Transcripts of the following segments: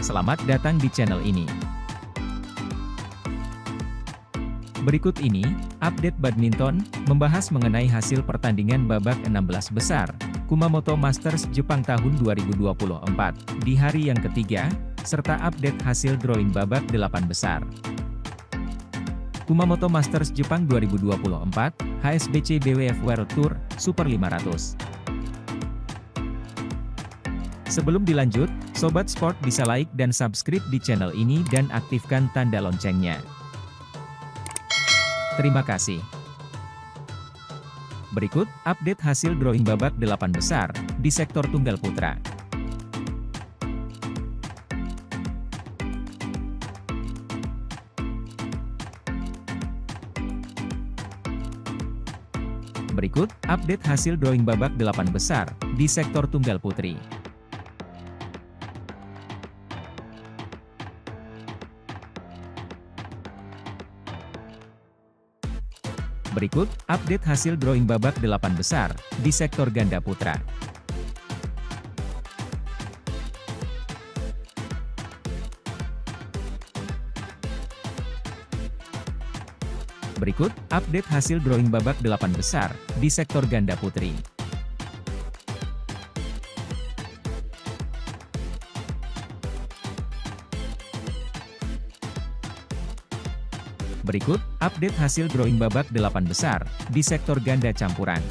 Selamat datang di channel ini. Berikut ini, update badminton, membahas mengenai hasil pertandingan babak 16 besar, Kumamoto Masters Jepang tahun 2024, di hari yang ketiga, serta update hasil drawing babak 8 besar. Kumamoto Masters Jepang 2024, HSBC BWF World Tour, Super 500. Sebelum dilanjut, Sobat Sport bisa like dan subscribe di channel ini dan aktifkan tanda loncengnya. Terima kasih. Berikut, update hasil drawing babak 8 besar, di sektor tunggal putra. Berikut, update hasil drawing babak 8 besar, di sektor tunggal putri. Berikut, update hasil drawing babak 8 besar, di sektor ganda putra. Berikut, update hasil drawing babak 8 besar, di sektor ganda putri. Berikut, update hasil drawing babak 8 besar, di sektor ganda campuran.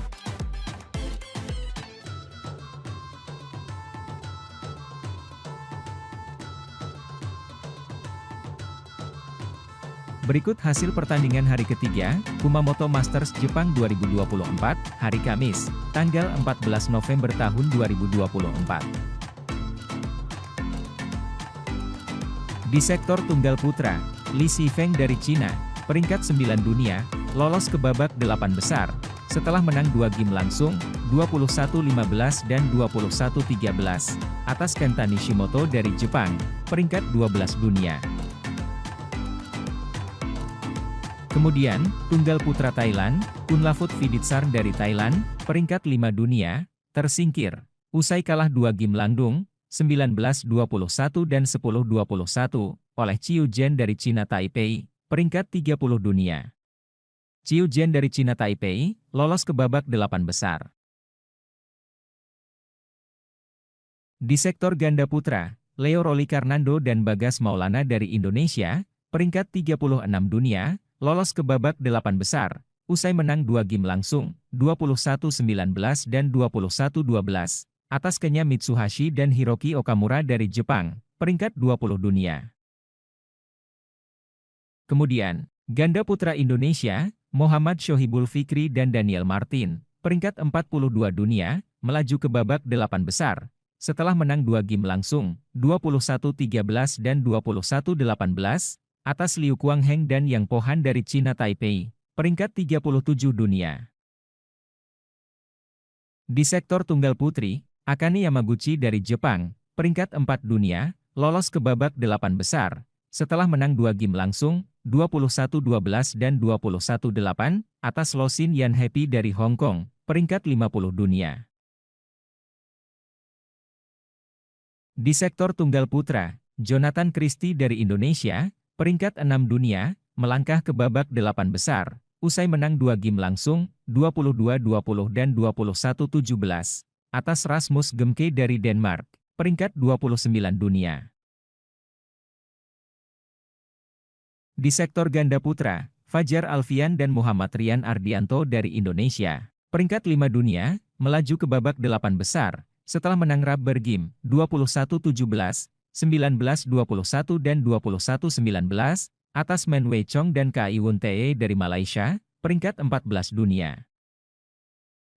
Berikut hasil pertandingan hari ketiga, Kumamoto Masters Jepang 2024, hari Kamis, tanggal 14 November tahun 2024. Di sektor tunggal putra, Li Shifeng dari Cina, peringkat 9 dunia, lolos ke babak 8 besar, setelah menang 2 game langsung, 21-15 dan 21-13, atas Kenta Nishimoto dari Jepang, peringkat 12 dunia. Kemudian, tunggal putra Thailand, Kunlavut Viditsar dari Thailand, peringkat 5 dunia, tersingkir, usai kalah 2 game langsung, 19-21 dan 10-21, oleh Qiu Zhen dari Cina Taipei, peringkat 30 dunia. Qiu Zhen dari Cina Taipei, lolos ke babak 8 besar. Di sektor ganda putra, Leo Rolikarnando dan Bagas Maulana dari Indonesia, peringkat 36 dunia, lolos ke babak 8 besar, usai menang 2 game langsung, 21-19 dan 21-12, atas Kenya Mitsuhashi dan Hiroki Okamura dari Jepang, peringkat 20 dunia. Kemudian, ganda putra Indonesia, Muhammad Shohibul Fikri dan Daniel Martin, peringkat 42 dunia, melaju ke babak 8 besar, setelah menang 2 game langsung, 21-13 dan 21-18, atas Liu Kuangheng dan Yang Pohan dari Cina Taipei, peringkat 37 dunia. Di sektor tunggal putri, Akane Yamaguchi dari Jepang, peringkat 4 dunia, lolos ke babak 8 besar, setelah menang 2 game langsung, 21-12 dan 21-8, atas Lo Xin Yan Happy dari Hong Kong, peringkat 50 dunia. Di sektor tunggal putra, Jonathan Christie dari Indonesia, peringkat 6 dunia, melangkah ke babak 8 besar, usai menang 2 game langsung, 22-20 dan 21-17, atas Rasmus Gemke dari Denmark, peringkat 29 dunia. Di sektor ganda putra, Fajar Alfian dan Muhammad Rian Ardianto dari Indonesia, peringkat 5 dunia, melaju ke babak 8 besar, setelah menang rubber game, 21-17, 19-21 dan 21-19, atas Men Wei Chong dan Kai Won Tae dari Malaysia, peringkat 14 dunia.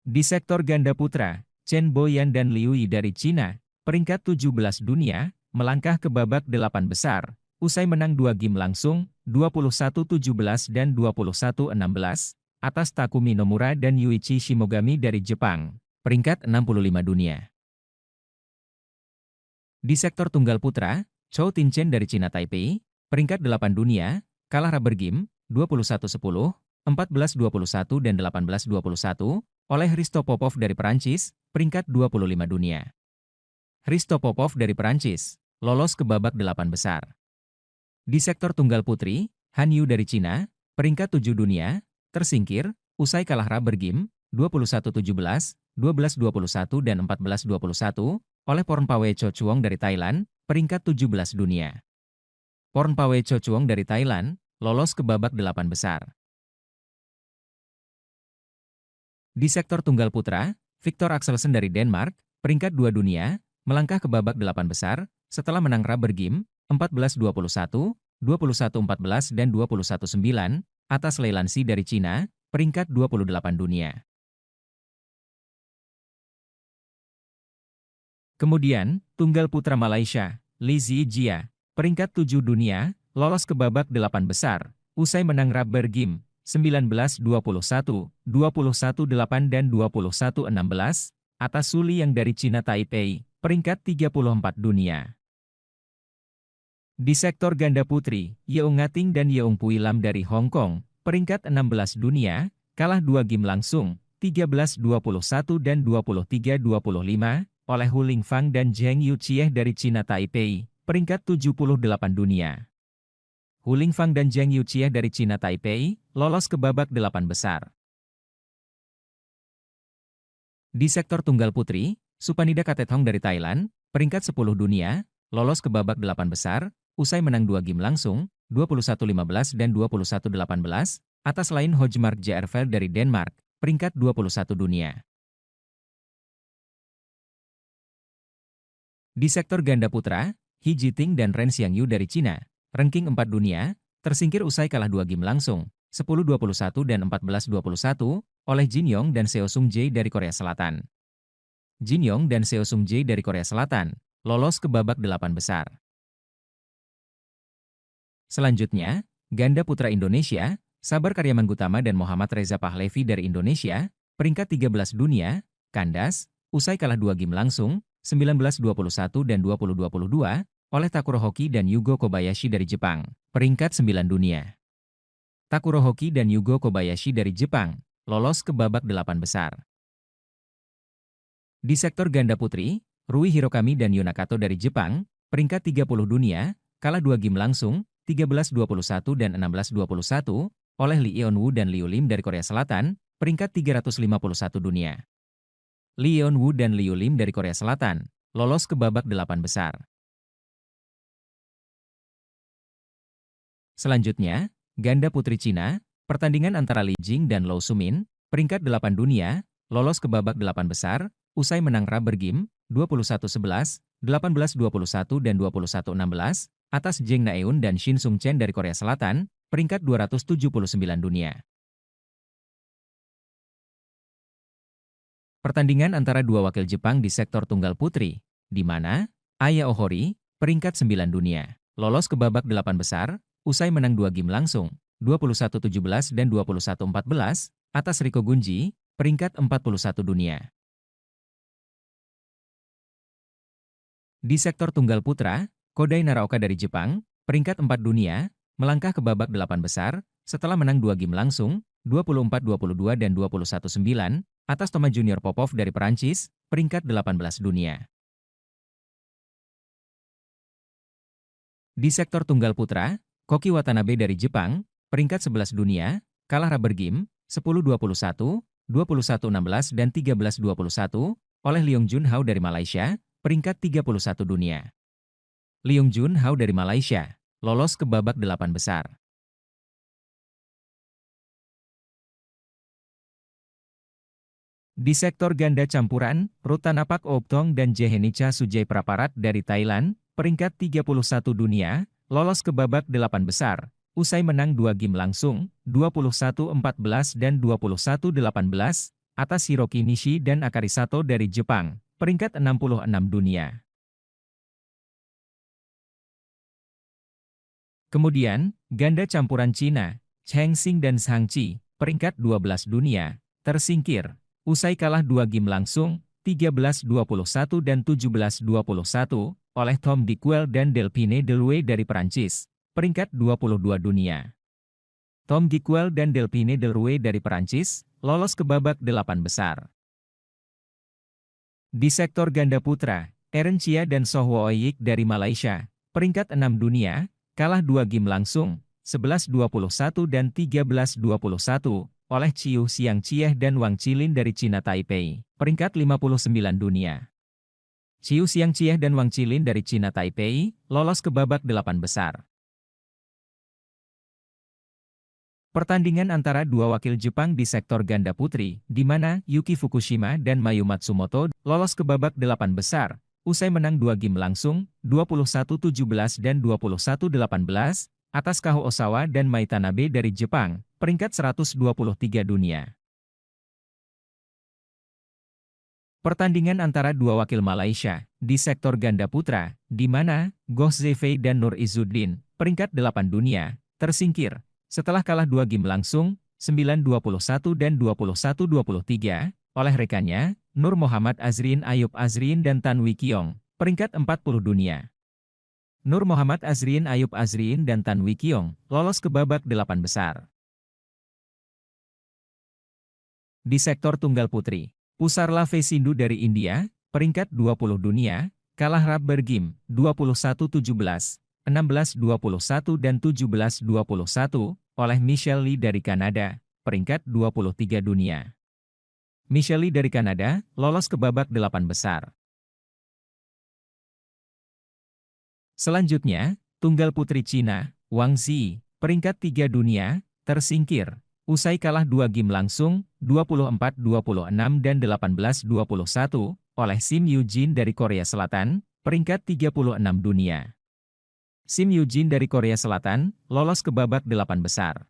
Di sektor ganda putra, Chen Boyan dan Liu Yi dari Cina, peringkat 17 dunia, melangkah ke babak 8 besar, usai menang 2 game langsung, 21-17 dan 21-16, atas Takumi Nomura dan Yuichi Shimogami dari Jepang, peringkat 65 dunia. Di sektor tunggal putra, Chou Tinchen dari Cina Taipei, peringkat 8 dunia, kalah rubber game, 21-10, 14-21 dan 18-21, oleh Hristo Popov dari Perancis, peringkat 25 dunia. Hristo Popov dari Perancis, lolos ke babak 8 besar. Di sektor tunggal putri, Han Yu dari Cina, peringkat 7 dunia, tersingkir, usai kalah rubber game, 21-17, 12-21 dan 14-21, oleh Pornpawe Chochuong dari Thailand, peringkat 17 dunia. Pornpawe Chochuong dari Thailand, lolos ke babak 8 besar. Di sektor tunggal putra, Victor Axelsen dari Denmark, peringkat 2 dunia, melangkah ke babak 8 besar, setelah menang rubber game, 14-21, 21-14 dan 21-9, atas Lei Lanxi dari Cina, peringkat 28 dunia. Kemudian, tunggal putra Malaysia, Lee Zijia, peringkat 7 dunia, lolos ke babak 8 besar, usai menang rubber game, 19-21, 21-8 dan 21-16, atas Su Li yang dari Cina Taipei, peringkat 34 dunia. Di sektor ganda putri, Yeong Ngating dan Yeong Pui Lam dari Hong Kong, peringkat 16 dunia, kalah 2 game langsung, 13-21 dan 23-25, oleh Hu Lingfang dan Zheng Yuqieh dari Cina Taipei, peringkat 78 dunia. Hu Lingfang dan Zheng Yuqieh dari Cina Taipei, lolos ke babak 8 besar. Di sektor tunggal putri, Supanida Katetong dari Thailand, peringkat 10 dunia, lolos ke babak 8 besar, usai menang 2 game langsung, 21-15 dan 21-18, atas lain Hojmark Jaerveld dari Denmark, peringkat 21 dunia. Di sektor ganda putra, He Jiting dan Ren Xiangyu dari Cina, ranking 4 dunia, tersingkir usai kalah 2 game langsung, 10-21 dan 14-21, oleh Jin Yong dan Seo Sung Jae dari Korea Selatan. Jin Yong dan Seo Sung Jae dari Korea Selatan, lolos ke babak 8 besar. Selanjutnya, ganda putra Indonesia, Sabar Karyamanggutama dan Muhammad Reza Pahlevi dari Indonesia, peringkat 13 dunia, kandas, usai kalah 2 game langsung, 19-21 dan 20-22, oleh Takuro Hoki dan Yugo Kobayashi dari Jepang, peringkat 9 dunia. Takuro Hoki dan Yugo Kobayashi dari Jepang, lolos ke babak 8 besar. Di sektor ganda putri, Rui Hirokami dan Yunakato dari Jepang, peringkat 30 dunia, kalah 2 game langsung, 13-21 dan 16-21, oleh Lee Yeon-woo dan Liu Lim dari Korea Selatan, peringkat 351 dunia. Lee Yeon-woo dan Liu Lim dari Korea Selatan, lolos ke babak 8 besar. Selanjutnya, ganda putri Cina, pertandingan antara Li Jing dan Lou Sumin, peringkat 8 dunia, lolos ke babak 8 besar, usai menang rubber game, 21-11, 18-21 dan 21-16, atas Jeng Na-eun dan Shin Sung-chen dari Korea Selatan, peringkat 279 dunia. Pertandingan antara dua wakil Jepang di sektor tunggal putri, di mana Aya Ohori, peringkat 9 dunia, lolos ke babak 8 besar, usai menang 2 game langsung, 21-17 dan 21-14, atas Riko Gunji, peringkat 41 dunia. Di sektor tunggal putra, Kodai Naraoka dari Jepang, peringkat 4 dunia, melangkah ke babak 8 besar, setelah menang 2 game langsung, 24-22 dan 21-9, atas Thomas Junior Popov dari Perancis, peringkat 18 dunia. Di sektor tunggal putra, Koki Watanabe dari Jepang, peringkat 11 dunia, kalah rubber game, 10-21, 21-16 dan 13-21, oleh Leong Junhao dari Malaysia, peringkat 31 dunia. Leong Junhao dari Malaysia, lolos ke babak 8 besar. Di sektor ganda campuran, Rutanapak Optong dan Jehenicha Sujai Praparat dari Thailand, peringkat 31 dunia, lolos ke babak 8 besar, usai menang 2 game langsung, 21-14 dan 21-18, atas Hiroki Nishi dan Akari Sato dari Jepang, peringkat 66 dunia. Kemudian, ganda campuran Cina, Cheng Xing dan Zhang Qi, peringkat 12 dunia, tersingkir, usai kalah 2 game langsung, 13-21 dan 17-21, oleh Tom Dickwell dan Delphine Delouet dari Perancis, peringkat 22 dunia. Tom Dickwell dan Delphine Delouet dari Perancis, lolos ke babak 8 besar. Di sektor ganda putra, Eren Chia dan Soh Woyik dari Malaysia, peringkat 6 dunia, kalah 2 game langsung, 11-21 dan 13-21, oleh Chiu Xiang Chieh dan Wang Qilin dari Cina Taipei, peringkat 59 dunia. Chiu Xiang Chieh dan Wang Qilin dari Cina Taipei, lolos ke babak 8 besar. Pertandingan antara dua wakil Jepang di sektor ganda putri, di mana Yuki Fukushima dan Mayu Matsumoto lolos ke babak 8 besar, usai menang 2 game langsung, 21-17 dan 21-18, atas Kaho Osawa dan Mai Tanabe dari Jepang, peringkat 123 dunia. Pertandingan antara dua wakil Malaysia, di sektor ganda putra, di mana Goh Zefei dan Nur Izzuddin, peringkat 8 dunia, tersingkir setelah kalah 2 game langsung, 9-21 dan 21-23, oleh rekannya, Nur Muhammad Azrin Ayub Azrin dan Tan Wee Kiong, peringkat 40 dunia. Nur Muhammad Azrin Ayub Azrin dan Tan Wee Kiong lolos ke babak 8 besar. Di sektor tunggal putri, Pusarla Sindu dari India, peringkat 20 dunia, kalah rubber game 21-17. 16-21 dan 17-21, oleh Michelle Lee dari Kanada, peringkat 23 dunia. Michelle Lee dari Kanada, lolos ke babak 8 besar. Selanjutnya, tunggal putri Cina, Wang Zi, peringkat 3 dunia, tersingkir, usai kalah 2 game langsung, 24-26 dan 18-21, oleh Sim Yoo-jin dari Korea Selatan, peringkat 36 dunia. Sim Yoo-jin dari Korea Selatan, lolos ke babak 8 besar.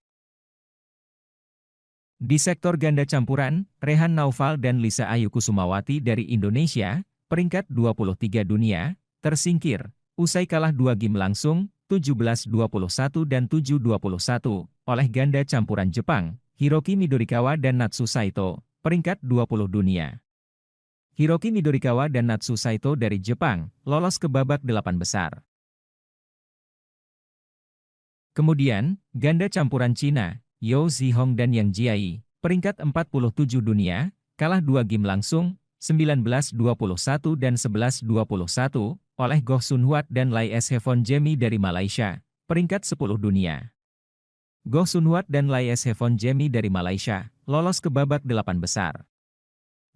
Di sektor ganda campuran, Rehan Naufal dan Lisa Ayu Kusumawati dari Indonesia, peringkat 23 dunia, tersingkir, usai kalah 2 game langsung, 17-21 dan 7-21, oleh ganda campuran Jepang, Hiroki Midorikawa dan Natsu Saito, peringkat 20 dunia. Hiroki Midorikawa dan Natsu Saito dari Jepang, lolos ke babak 8 besar. Kemudian, ganda campuran Cina, Yao Zihong dan Yang Jiai, peringkat 47 dunia, kalah 2 game langsung, 19-21 dan 11-21, oleh Goh Sun Huat dan Lai Shevon Jemi dari Malaysia, peringkat 10 dunia. Goh Sun Huat dan Lai Shevon Jemi dari Malaysia, lolos ke babak 8 besar.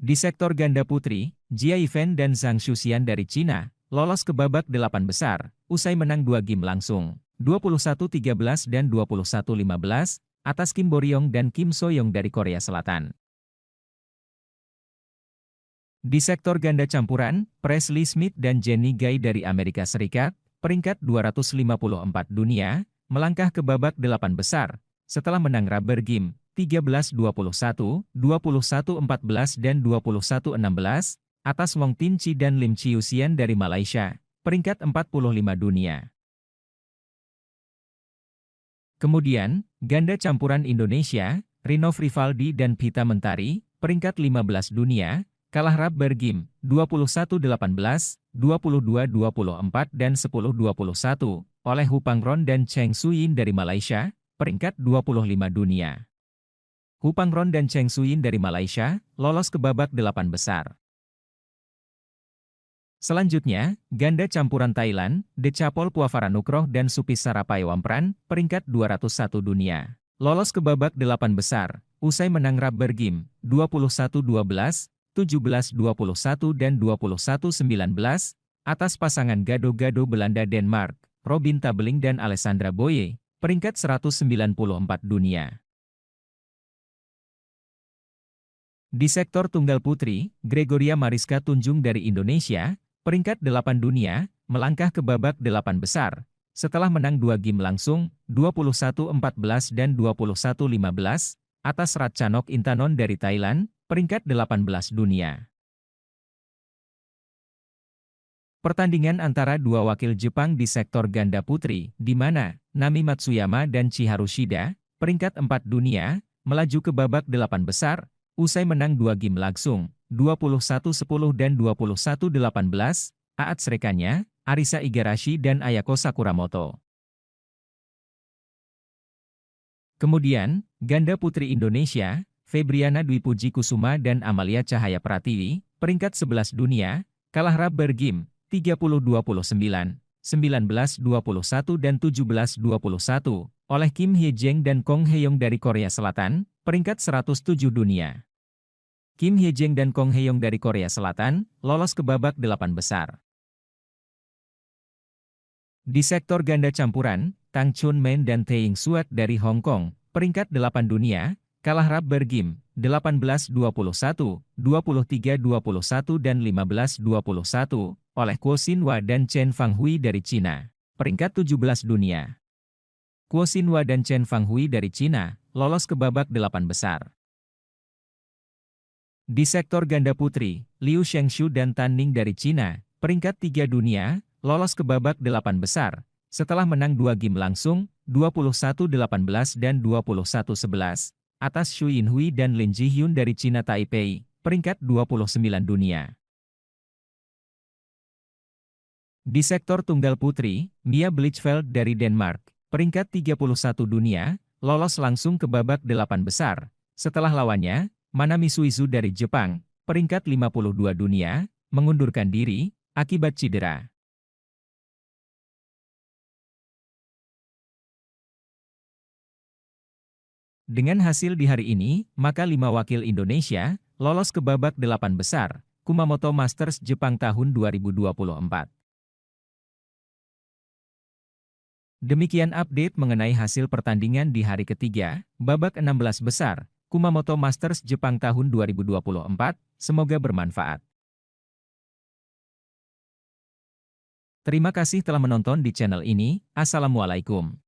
Di sektor ganda putri, Jia Yifan dan Zhang Shuxian dari Cina, lolos ke babak 8 besar, usai menang 2 game langsung. 21-13 dan 21-15, atas Kim Boryong dan Kim Soyoung dari Korea Selatan. Di sektor ganda campuran, Presley Smith dan Jenny Gai dari Amerika Serikat, peringkat 254 dunia, melangkah ke babak 8 besar, setelah menang rubber game, 13-21, 21-14 dan 21-16, atas Wong Tin Chi dan Lim Chiu-sian dari Malaysia, peringkat 45 dunia. Kemudian, ganda campuran Indonesia, Rinov Rivaldi dan Pita Mentari, peringkat 15 dunia, kalah rubber game, 21-18, 22-24 dan 10-21, oleh Hu Pangron dan Cheng Suyin dari Malaysia, peringkat 25 dunia. Hu Pangron dan Cheng Suyin dari Malaysia, lolos ke babak 8 besar. Selanjutnya, ganda campuran Thailand, Decapol Puavaranukroh dan Supis Sarapai Wampran, peringkat 201 dunia, lolos ke babak 8 besar, usai menang rubber game, 21-12, 17-21 dan 21-19, atas pasangan gado-gado Belanda-Denmark, Robin Tabeling dan Alessandra Boye, peringkat 194 dunia. Di sektor tunggal putri, Gregoria Mariska Tunjung dari Indonesia, peringkat 8 dunia, melangkah ke babak 8 besar, setelah menang 2 game langsung, 21-14 dan 21-15, atas Ratchanok Intanon dari Thailand, peringkat 18 dunia. Pertandingan antara dua wakil Jepang di sektor ganda putri, di mana Nami Matsuyama dan Chiharu Shida, peringkat 4 dunia, melaju ke babak 8 besar, usai menang 2 game langsung, 21-10 dan 21-18, atas rekannya, Arisa Igarashi dan Ayako Sakuramoto. Kemudian, ganda putri Indonesia, Febriana Dwi Puji Kusuma dan Amalia Cahaya Pratiwi, peringkat 11 dunia, kalah rubber game, 30-29, 19-21 dan 17-21, oleh Kim Hye-jeng dan Kong Hae-yong dari Korea Selatan, peringkat 107 dunia. Kim Hye-jeng dan Kong Hae-yong dari Korea Selatan, lolos ke babak 8 besar. Di sektor ganda campuran, Tang Chun-man dan Tae In-suat dari Hong Kong, peringkat 8 dunia, kalah rubber game, 18-21, 23-21 dan 15-21, oleh Guo Xinhua dan Chen Fanghui dari Cina, peringkat 17 dunia. Guo Xinhua dan Chen Fanghui dari Cina, lolos ke babak 8 besar. Di sektor ganda putri, Liu Shengshu dan Tan Ning dari Cina, peringkat 3 dunia, lolos ke babak 8 besar, setelah menang 2 game langsung, 21-18 dan 21-11, atas Xu Yinhui dan Lin Jihyun dari Cina Taipei, peringkat 29 dunia. Di sektor tunggal putri, Mia Blichfeld dari Denmark, peringkat 31 dunia, lolos langsung ke babak 8 besar, setelah lawannya, Manami Suizu dari Jepang, peringkat 52 dunia, mengundurkan diri, akibat cedera. Dengan hasil di hari ini, maka 5 wakil Indonesia, lolos ke babak 8 besar, Kumamoto Masters Jepang tahun 2024. Demikian update mengenai hasil pertandingan di hari ketiga, babak 16 besar, Kumamoto Masters Jepang tahun 2024, semoga bermanfaat. Terima kasih telah menonton di channel ini, Assalamualaikum.